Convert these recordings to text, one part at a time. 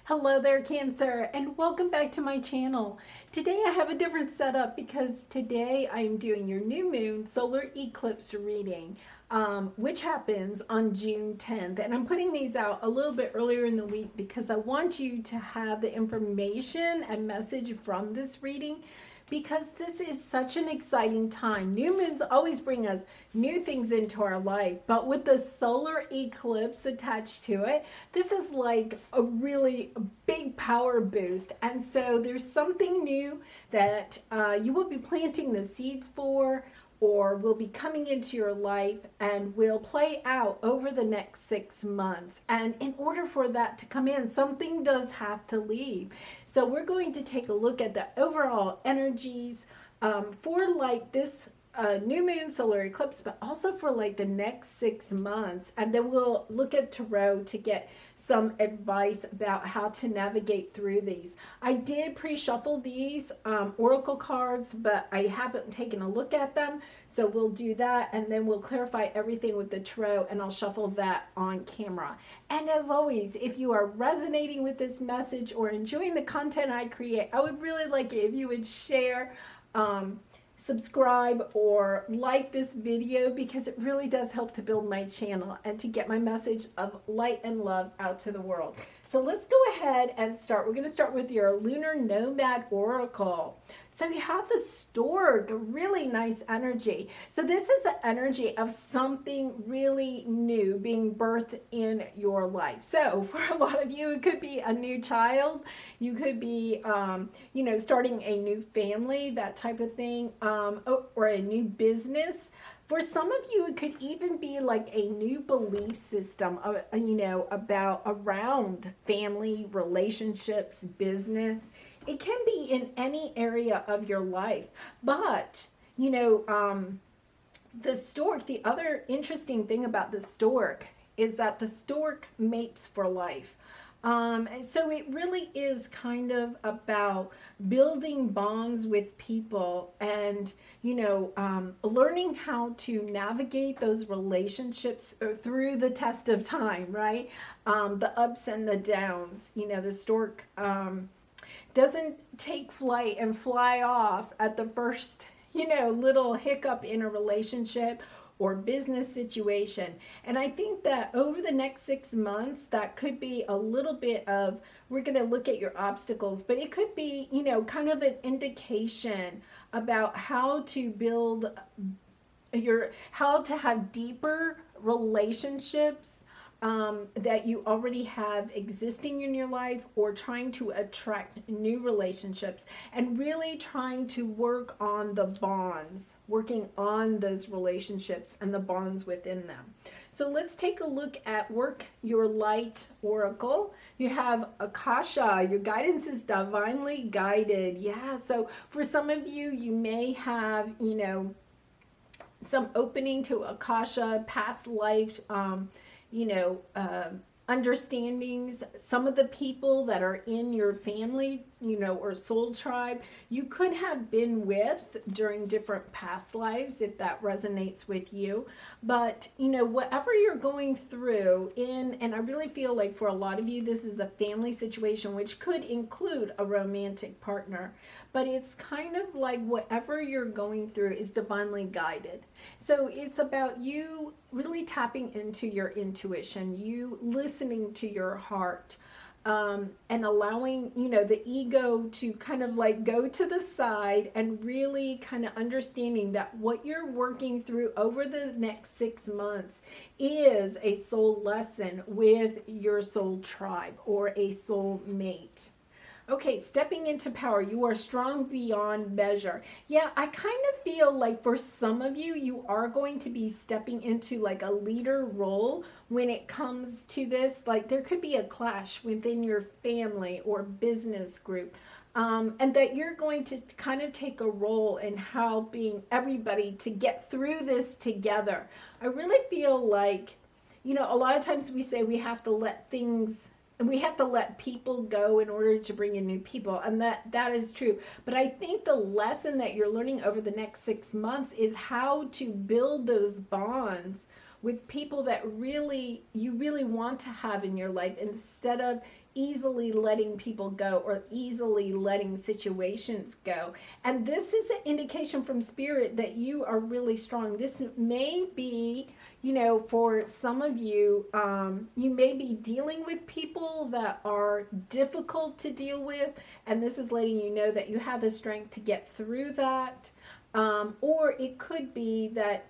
Hello there, Cancer, and welcome back to my channel. Today I have a different setup because today I'm doing your new moon solar eclipse reading, which happens on June 10th. And I'm putting these out a little bit earlier in the week because I want you to have the information and message from this reading, because this is such an exciting time. New moons always bring us new things into our life, but with the solar eclipse attached to it, this is like a really big power boost. And so there's something new that you will be planting the seeds for, or will be coming into your life and will play out over the next 6 months. And in order for that to come in, something does have to leave. So we're going to take a look at the overall energies for like this new moon solar eclipse, but also for like the next 6 months. And then we'll look at tarot to get some advice about how to navigate through these. I did pre-shuffle these oracle cards, but I haven't taken a look at them, so we'll do that, and then we'll clarify everything with the tarot, and I'll shuffle that on camera. And as always, if you are resonating with this message or enjoying the content I create, I would really like it if you would share, subscribe, or like this video, because it really does help to build my channel and to get my message of light and love out to the world. So let's go ahead and start. We're going to start with your Lunar Nomad Oracle. So you have the stork, really nice energy. So this is the energy of something really new being birthed in your life. So for a lot of you, it could be a new child. You could be, starting a new family, that type of thing, or a new business. For some of you, it could even be like a new belief system, about around family, relationships, business. It can be in any area of your life. But, the stork, the other interesting thing about the stork is that the stork mates for life. So it really is kind of about building bonds with people and, learning how to navigate those relationships through the test of time, right? The ups and the downs. The stork doesn't take flight and fly off at the first, little hiccup in a relationship or business situation. And I think that over the next 6 months, that could be a little bit of, we're going to look at your obstacles, but it could be, kind of an indication about how to build how to have deeper relationships that you already have existing in your life, or trying to attract new relationships, and really trying to work on the bonds, working on those relationships and the bonds within them. So let's take a look at work your light oracle. You have Akasha, your guidance is divinely guided. Yeah, so for some of you, you may have, some opening to Akasha, past life, understandings. Some of the people that are in your family, or soul tribe, you could have been with during different past lives, if that resonates with you. But, whatever you're going through and I really feel like for a lot of you, this is a family situation, which could include a romantic partner, but it's kind of like whatever you're going through is divinely guided. So it's about you really tapping into your intuition, you listening to your heart, and allowing, the ego to kind of like go to the side, and really kind of understanding that what you're working through over the next 6 months is a soul lesson with your soul tribe or a soul mate. Okay, stepping into power. You are strong beyond measure. Yeah, I kind of feel like for some of you, you are going to be stepping into like a leader role when it comes to this. Like there could be a clash within your family or business group. And that you're going to kind of take a role in helping everybody to get through this together. I really feel like, a lot of times we say we have to let people go in order to bring in new people, and that is true. But I think the lesson that you're learning over the next 6 months is how to build those bonds with people that you really want to have in your life, instead of easily letting people go or easily letting situations go. And this is an indication from spirit that you are really strong. This may be, for some of you, you may be dealing with people that are difficult to deal with, and this is letting you know that you have the strength to get through that. Or it could be that,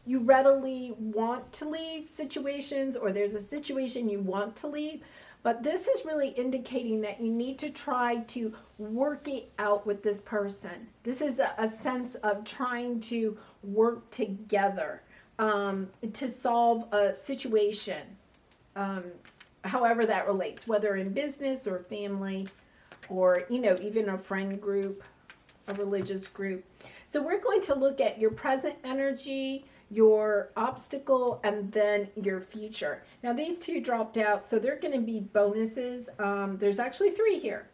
you readily want to leave situations, or there's a situation you want to leave, but this is really indicating that you need to try to work it out with this person. This is a sense of trying to work together to solve a situation, however that relates, whether in business or family, or even a friend group, a religious group. So we're going to look at your present energy, your obstacle, and then your future. Now these two dropped out, so they're going to be bonuses. There's actually 3 here.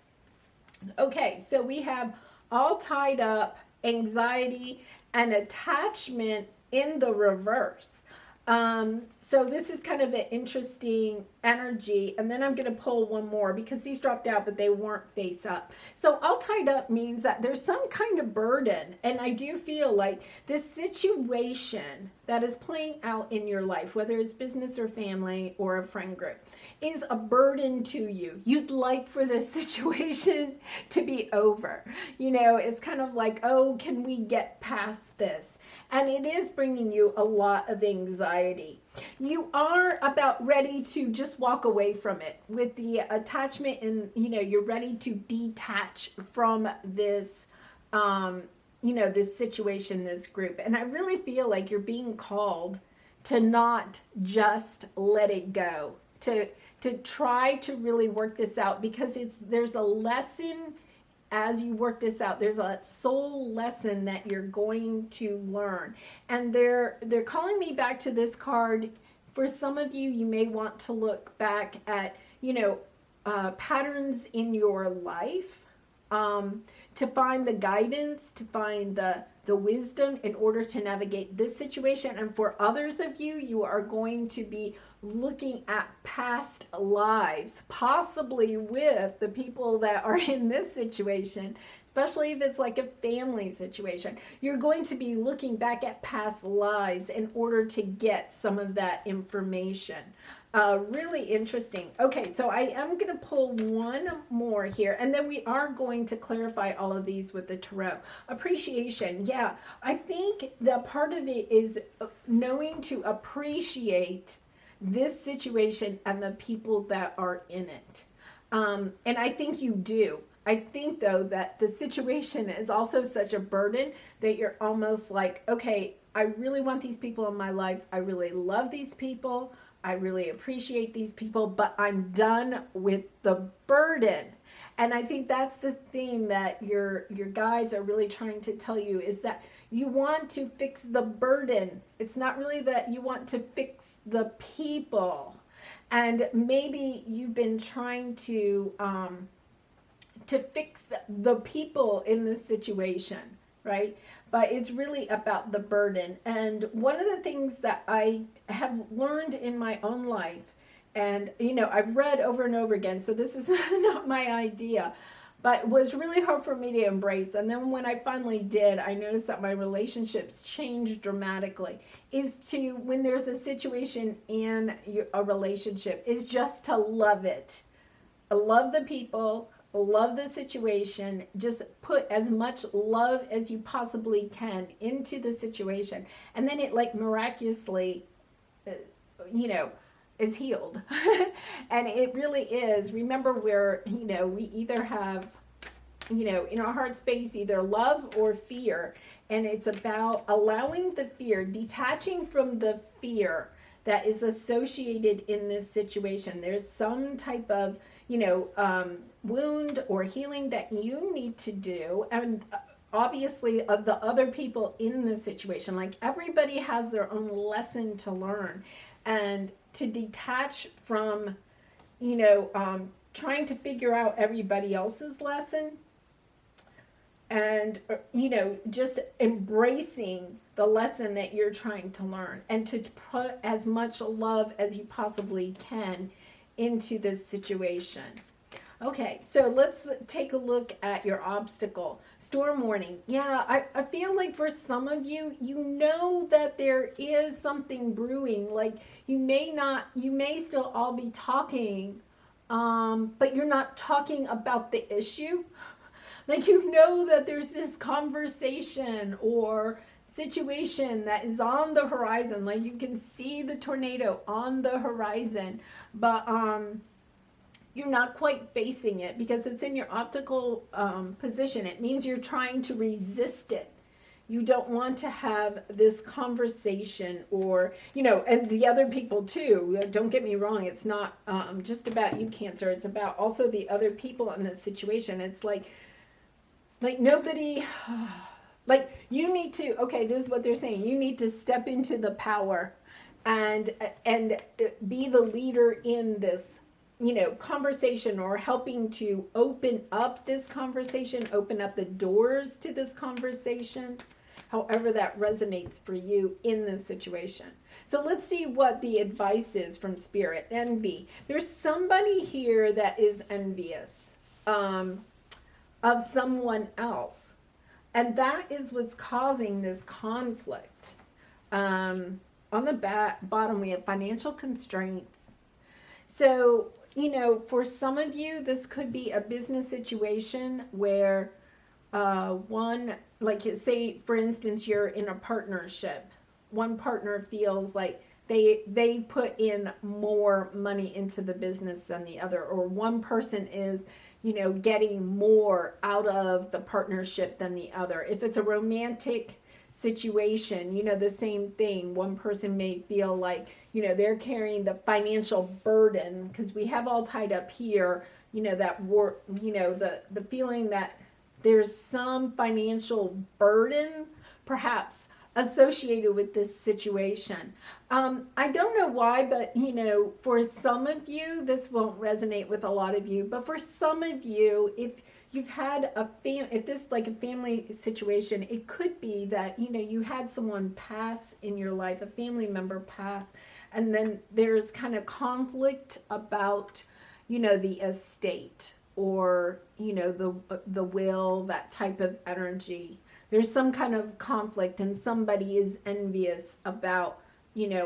Okay, so we have all tied up, anxiety, and attachment in the reverse. So this is kind of an interesting energy, and then I'm going to pull one more because these dropped out, but they weren't face up. So all tied up means that there's some kind of burden, and I do feel like this situation that is playing out in your life, whether it's business or family or a friend group, is a burden to you. You'd like for this situation to be over. It's kind of like, oh, can we get past this? And it is bringing you a lot of anxiety. You are about ready to just walk away from it with the attachment, and you're ready to detach from this this situation, this group. And I really feel like you're being called to not just let it go, to try to really work this out, because there's a lesson. As you work this out, there's a soul lesson that you're going to learn. And they're calling me back to this card. For some of you, you may want to look back at, patterns in your life, to find the guidance, to find the wisdom in order to navigate this situation. And for others of you, you are going to be looking at past lives, possibly with the people that are in this situation, especially if it's like a family situation. You're going to be looking back at past lives in order to get some of that information. Really interesting. Okay, so I am going to pull one more here, and then we are going to clarify all of these with the tarot. Appreciation. Yeah, I think the part of it is knowing to appreciate this situation and the people that are in it. And I think you do. I think, though, that the situation is also such a burden that you're almost like, okay, I really want these people in my life. I really love these people. I really appreciate these people, but I'm done with the burden. And I think that's the thing that your guides are really trying to tell you, is that you want to fix the burden. It's not really that you want to fix the people. And maybe you've been trying to fix the people in this situation, right? But it's really about the burden. And one of the things that I have learned in my own life, and I've read over and over again, so this is not my idea, but was really hard for me to embrace. And then when I finally did, I noticed that my relationships changed dramatically, is to, when there's a situation in a relationship, is just to love it. Love the people, love the situation, just put as much love as you possibly can into the situation. And then it like miraculously, is healed. And it really is. Remember, where, we either have, in our heart space, either love or fear. And it's about allowing the fear, detaching from the fear that is associated in this situation. There's some type of, wound or healing that you need to do. And obviously of the other people in this situation, like everybody has their own lesson to learn, and to detach from, trying to figure out everybody else's lesson, and just embracing the lesson that you're trying to learn, and to put as much love as you possibly can into this situation. Okay, so let's take a look at your obstacle. Storm warning. Yeah, I feel like for some of you, you know that there is something brewing. Like you may still all be talking, but you're not talking about the issue. Like you know that there's this conversation or situation that is on the horizon. Like you can see the tornado on the horizon, but you're not quite facing it because it's in your optical position. It means you're trying to resist it. You don't want to have this conversation, or, and the other people too. Don't get me wrong. It's not just about you, Cancer. It's about also the other people in this situation. It's like nobody, like you need to, okay, this is what they're saying. You need to step into the power and be the leader in this conversation, or helping to open up this conversation, open up the doors to this conversation, however that resonates for you in this situation. So let's see what the advice is from Spirit. Envy. There's somebody here that is envious of someone else, and that is what's causing this conflict. On the bottom, we have financial constraints. So for some of you, this could be a business situation where one, like say, for instance, you're in a partnership. One partner feels like they put in more money into the business than the other, or one person is, getting more out of the partnership than the other. If it's a romantic situation, the same thing. One person may feel like, they're carrying the financial burden, because we have all tied up here, that the feeling that there's some financial burden perhaps associated with this situation. I don't know why, but for some of you, this won't resonate with a lot of you, but for some of you, if you've had if this is like a family situation, it could be that, you had someone pass in your life, a family member pass, and then there's kind of conflict about, the estate, or, the will, that type of energy. There's some kind of conflict, and somebody is envious about,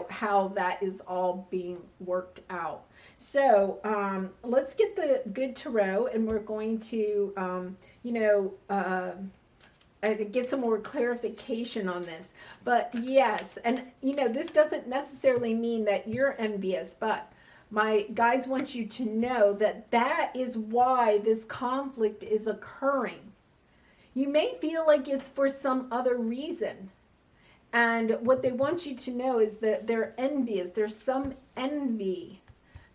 how that is all being worked out. So let's get the good tarot, and we're going to, get some more clarification on this. But yes, and this doesn't necessarily mean that you're envious, but my guides want you to know that that is why this conflict is occurring. You may feel like it's for some other reason. And what they want you to know is that they're envious. There's some envy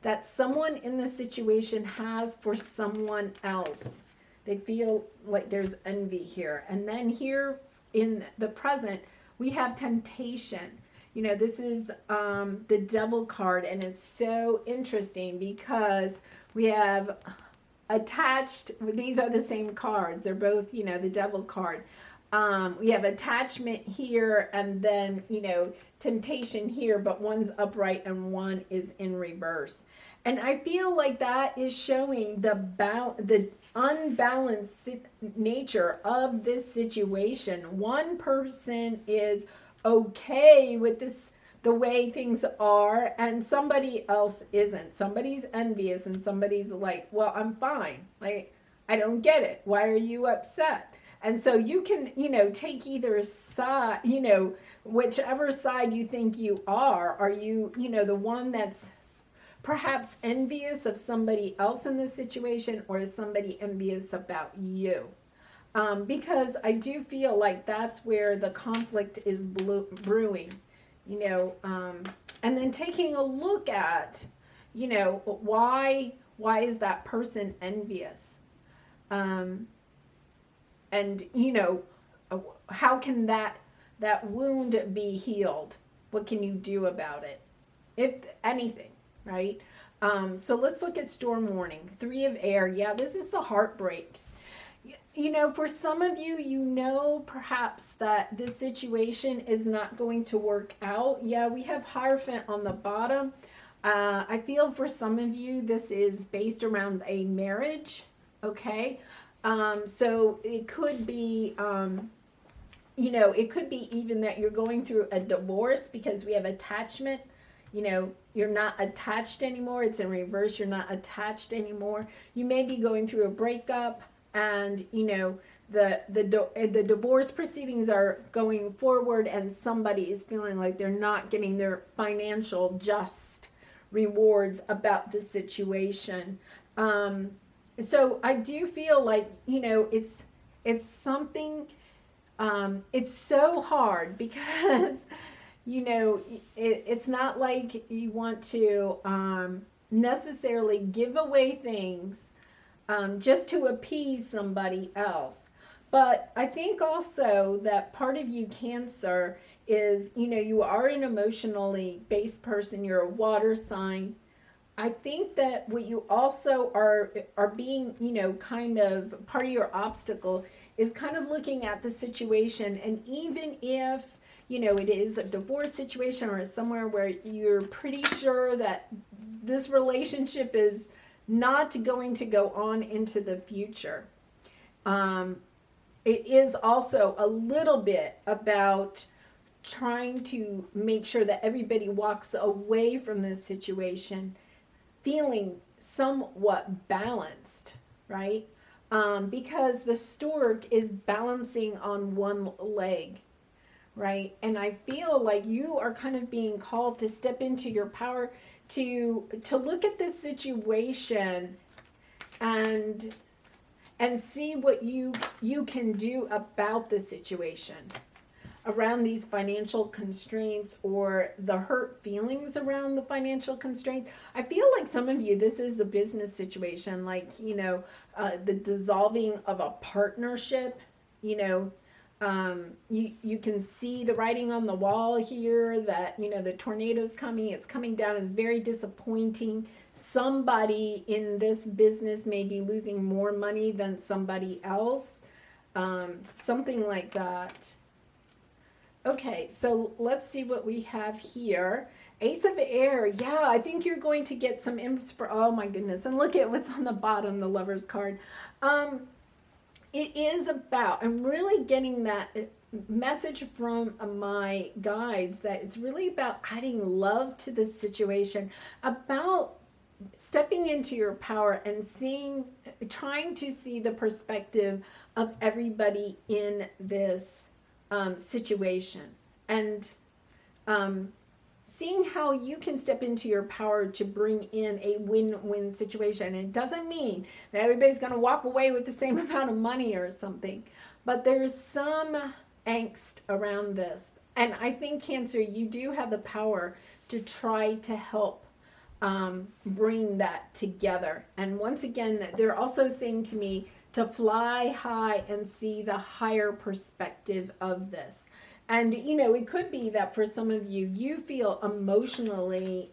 that someone in the situation has for someone else. They feel like there's envy here. And then here in the present, we have temptation. This is the Devil card, and it's so interesting because we have attached, these are the same cards. They're both, the Devil card. We have attachment here, and then, temptation here, but one's upright and one is in reverse. And I feel like that is showing the unbalanced nature of this situation. One person is okay with this, the way things are, and somebody else isn't. Somebody's envious, and somebody's like, well, I'm fine. Like, I don't get it. Why are you upset? And so you can, take either side, whichever side you think you are. Are you, the one that's perhaps envious of somebody else in this situation, or is somebody envious about you? Because I do feel like that's where the conflict is brewing, and then taking a look at, why is that person envious? And, how can that wound be healed? What can you do about it? If anything, right? So let's look at storm warning. 3 of air. Yeah, this is the heartbreak. You know, for some of you, you know perhaps that this situation is not going to work out. Yeah, we have Hierophant on the bottom. I feel for some of you, this is based around a marriage, okay? So it could be, you know, it could be even that you're going through a divorce because we have attachment. You know, you're not attached anymore. It's in reverse. You're not attached anymore. You may be going through a breakup, and you know the divorce proceedings are going forward, and somebody is feeling like they're not getting their financial just rewards about the situation. So I do feel like, you know, it's something. It's so hard because you know it's not like you want to necessarily give away things just to appease somebody else. But I think also that part of you, Cancer, is, you know, you are an emotionally based person. You're a water sign. I think that what you also are being, you know, kind of part of your obstacle is kind of looking at the situation, and even if, you know, it is a divorce situation or somewhere where you're pretty sure that this relationship is not going to go on into the future. It is also a little bit about trying to make sure that everybody walks away from this situation feeling somewhat balanced, right? Because the stork is balancing on one leg, right? And I feel like you are kind of being called to step into your power to look at this situation and see what you can do about the situation around these financial constraints or the hurt feelings around the financial constraints. I feel like some of you, this is a business situation, like, you know, the dissolving of a partnership, you know. You can see the writing on the wall here that, you know, the tornado's coming. It's coming down. It's very disappointing. Somebody in this business may be losing more money than somebody else. Something like that. Okay, so let's see what we have here. Ace of Air. Yeah, I think you're going to get some inspiration. Oh my goodness. And look at what's on the bottom, the Lover's card. It is about, I'm really getting that message from my guides that it's really about adding love to this situation, about stepping into your power and trying to see the perspective of everybody in this situation, and seeing how you can step into your power to bring in a win-win situation. And it doesn't mean that everybody's going to walk away with the same amount of money or something, but there's some angst around this. And I think, Cancer, you do have the power to try to help bring that together. And once again, they're also saying to me to fly high and see the higher perspective of this. And, you know, it could be that for some of you, you feel emotionally,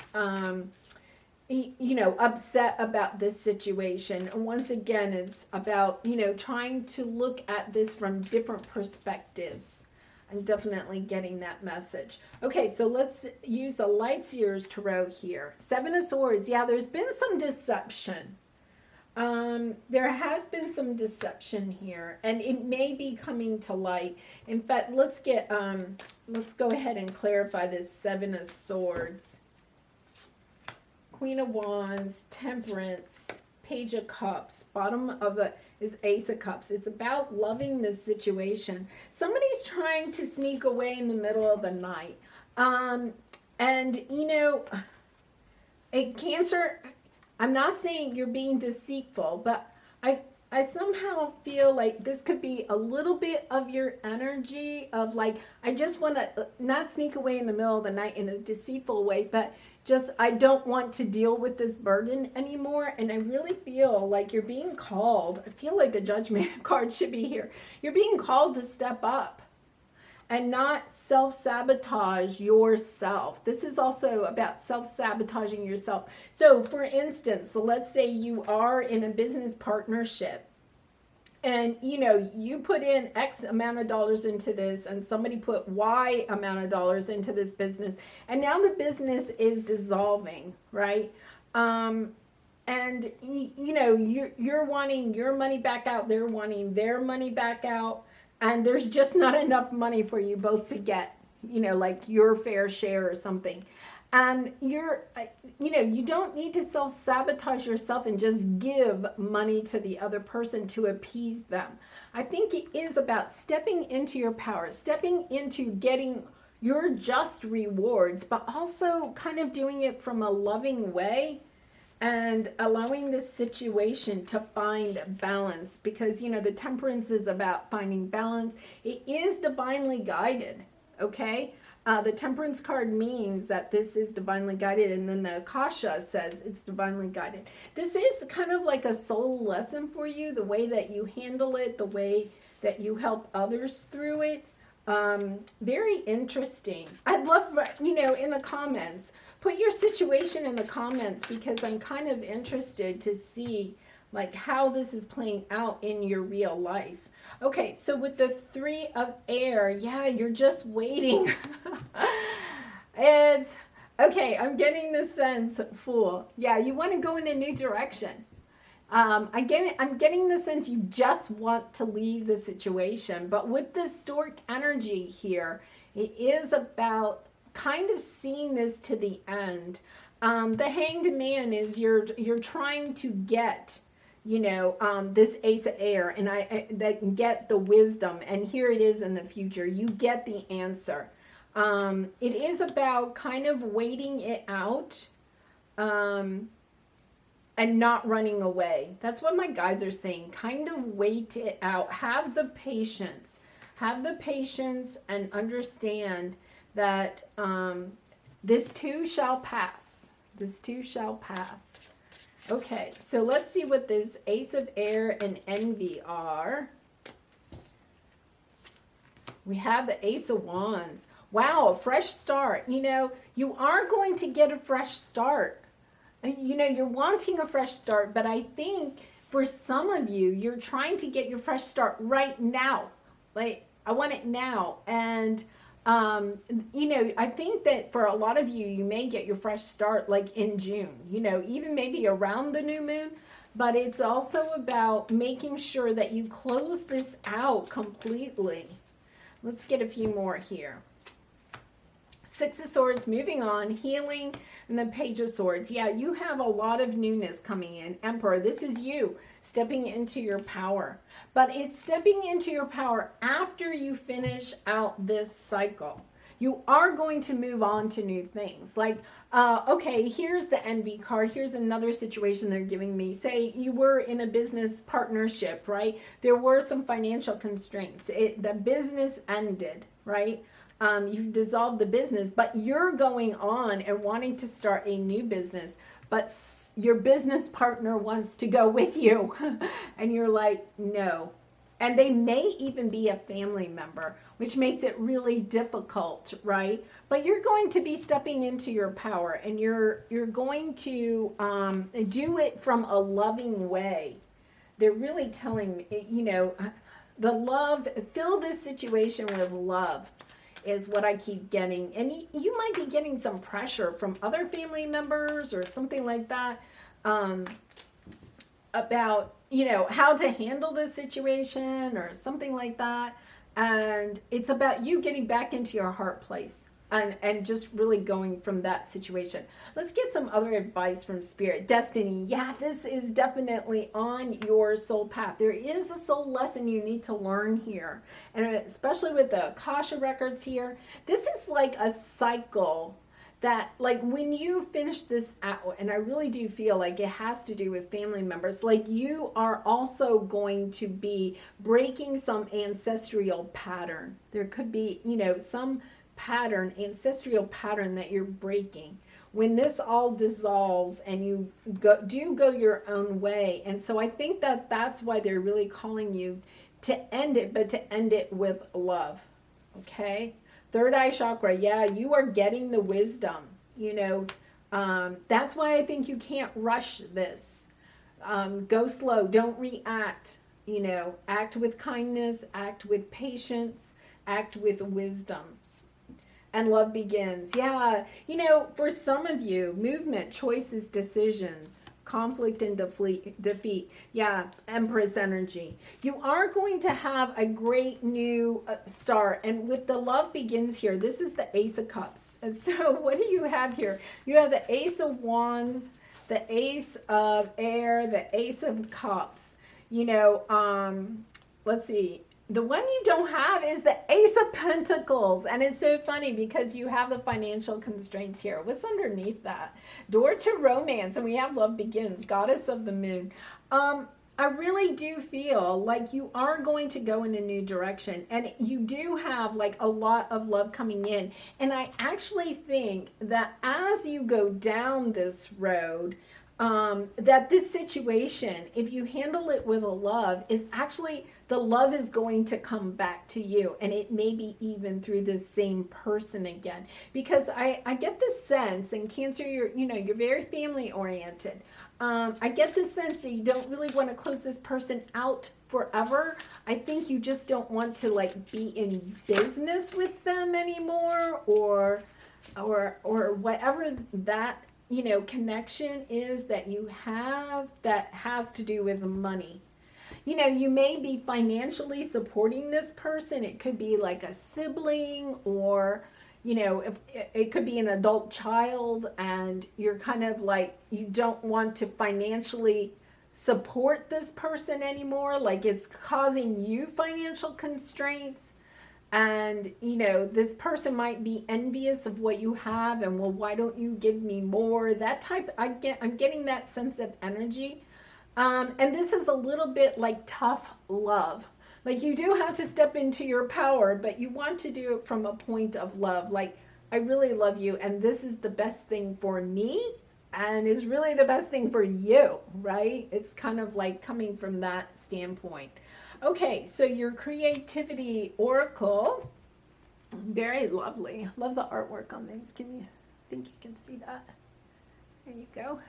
you know, upset about this situation. And once again, it's about, you know, trying to look at this from different perspectives. I'm definitely getting that message. Okay, so let's use the Lightseers Tarot here. Seven of Swords. Yeah, there's been some deception. There has been some deception here, and it may be coming to light. In fact, let's go ahead and clarify this Seven of Swords. Queen of Wands, Temperance, Page of Cups, bottom of it is Ace of Cups. It's about loving this situation. Somebody's trying to sneak away in the middle of the night. And, you know, a Cancer, I'm not saying you're being deceitful, but I somehow feel like this could be a little bit of your energy of like, I just want to not sneak away in the middle of the night in a deceitful way, but just, I don't want to deal with this burden anymore. And I really feel like you're being called. I feel like the Judgment card should be here. You're being called to step up and not self-sabotage yourself. This is also about self-sabotaging yourself. So for instance, let's say you are in a business partnership And you know, you put in X amount of dollars into this, and somebody put Y amount of dollars into this business, and now the business is dissolving, right? Um, and you know, you're wanting your money back out, they're wanting their money back out, and there's just not enough money for you both to get, you know, like your fair share or something. And you're, you know, you don't need to self-sabotage yourself and just give money to the other person to appease them. I think it is about stepping into your power, stepping into getting your just rewards, but also kind of doing it from a loving way and allowing the situation to find balance, because you know the temperance is about finding balance. It is divinely guided, okay? The temperance card means that this is divinely guided, and then the akasha says it's divinely guided. This is kind of like a soul lesson for you, the way that you handle it, the way that you help others through it. Very interesting. I'd love, you know, in the comments, put your situation in the comments, because I'm kind of interested to see like how this is playing out in your real life. Okay, so with the 3 of air, yeah, you're just waiting. It's okay. I'm getting the sense, Fool. Yeah, you want to go in a new direction. I'm getting the sense you just want to leave the situation. But with the stork energy here, it is about kind of seeing this to the end. The hanged man is you're trying to get, you know, this ace of air, and that get the wisdom, and here it is in the future. You get the answer. It is about kind of waiting it out. And not running away. That's what my guides are saying. Kind of wait it out. Have the patience. Have the patience and understand that this too shall pass. This too shall pass. Okay, so let's see what this Ace of Air and Envy are. We have the Ace of Wands. Wow, a fresh start. You know, you are going to get a fresh start. You know, you're wanting a fresh start, but I think for some of you, you're trying to get your fresh start right now. Like, I want it now. And, you know, I think that for a lot of you, you may get your fresh start like in June, you know, even maybe around the new moon. But it's also about making sure that you close this out completely. Let's get a few more here. 6 of Swords, moving on, healing, and the Page of Swords. Yeah, you have a lot of newness coming in. Emperor, this is you stepping into your power. But it's stepping into your power after you finish out this cycle. You are going to move on to new things. Like, okay, here's the Envy card. Here's another situation they're giving me. Say you were in a business partnership, right? There were some financial constraints. The business ended, right? You've dissolved the business, but you're going on and wanting to start a new business, but your business partner wants to go with you. And you're like, no. And they may even be a family member, which makes it really difficult, right? But you're going to be stepping into your power, and you're going to do it from a loving way. They're really telling me, you know, the love, fill this situation with love, is what I keep getting. And you might be getting some pressure from other family members or something like that, about, you know, how to handle this situation or something like that. And it's about you getting back into your heart place and just really going from that situation. Let's get some other advice from Spirit. Destiny, yeah, this is definitely on your soul path. There is a soul lesson you need to learn here, and especially with the Akasha records here. This is like a cycle that, like, when you finish this out, and I really do feel like it has to do with family members, like you are also going to be breaking some ancestral pattern. There could be, you know, some pattern, ancestral pattern that you're breaking when this all dissolves and you go your own way. And so I think that that's why they're really calling you to end it, but to end it with love. Okay, third eye chakra, yeah, you are getting the wisdom, you know. That's why I think you can't rush this. Go slow, don't react. you know, act with kindness, act with patience, act with wisdom. And love begins. Yeah, you know, for some of you, movement, choices, decisions, conflict and defeat. Yeah, Empress energy. You are going to have a great new start. And with the love begins here, this is the Ace of Cups. So what do you have here? You have the Ace of Wands, the Ace of Air, the Ace of Cups. You know, let's see. The one you don't have is the Ace of Pentacles. And it's so funny because you have the financial constraints here. What's underneath that? Door to romance. And we have love begins. Goddess of the moon. I really do feel like you are going to go in a new direction. And you do have like a lot of love coming in. And I actually think that as you go down this road, that this situation, if you handle it with a love, is actually the love is going to come back to you, and it may be even through this same person again. Because I get this sense, and Cancer, you're very family oriented. I get this sense that you don't really want to close this person out forever. I think you just don't want to like be in business with them anymore, or whatever that connection is that you have that has to do with money. You may be financially supporting this person. It could be like a sibling, or, if it could be an adult child, and you're kind of like, you don't want to financially support this person anymore. Like it's causing you financial constraints. And, this person might be envious of what you have, and, well, why don't you give me more? That type, I'm getting that sense of energy. And this is a little bit like tough love. Like you do have to step into your power, but you want to do it from a point of love. Like, I really love you, and this is the best thing for me, and is really the best thing for you, right? It's kind of like coming from that standpoint. Okay, so your creativity oracle, very lovely. Love the artwork on these. Think you can see that? There you go.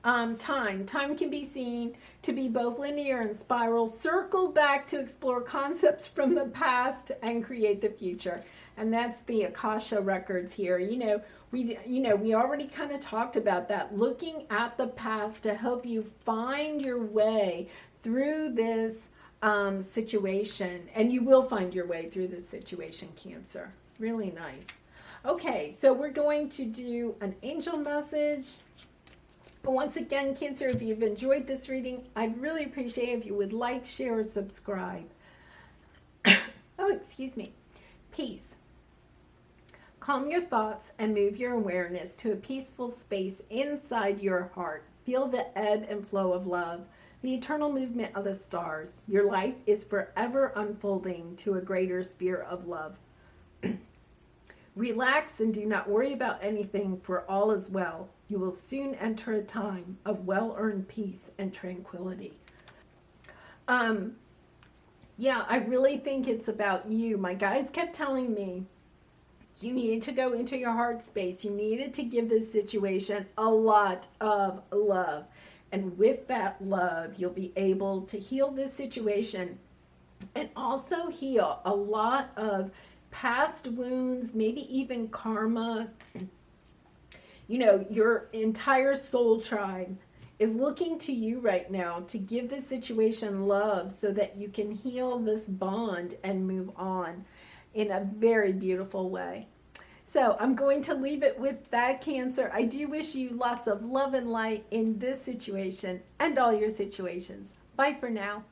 Time can be seen to be both linear and spiral. Circle back to explore concepts from the past and create the future. And that's the Akasha records here. We already kind of talked about that. Looking at the past to help you find your way through this situation. And you will find your way through this situation, Cancer. Really nice. Okay, so we're going to do an angel message. Once again, Cancer, if you've enjoyed this reading, I'd really appreciate if you would like, share, or subscribe. Oh, excuse me. Peace. Calm your thoughts and move your awareness to a peaceful space inside your heart. Feel the ebb and flow of love, the eternal movement of the stars. Your life is forever unfolding to a greater sphere of love. Relax and do not worry about anything, for all is well. You will soon enter a time of well-earned peace and tranquility. Yeah, I really think it's about you. My guides kept telling me you needed to go into your heart space. You needed to give this situation a lot of love. And with that love, you'll be able to heal this situation and also heal a lot of past wounds, maybe even karma. Your entire soul tribe is looking to you right now to give this situation love so that you can heal this bond and move on in a very beautiful way. So I'm going to leave it with that, Cancer. I do wish you lots of love and light in this situation and all your situations. Bye for now.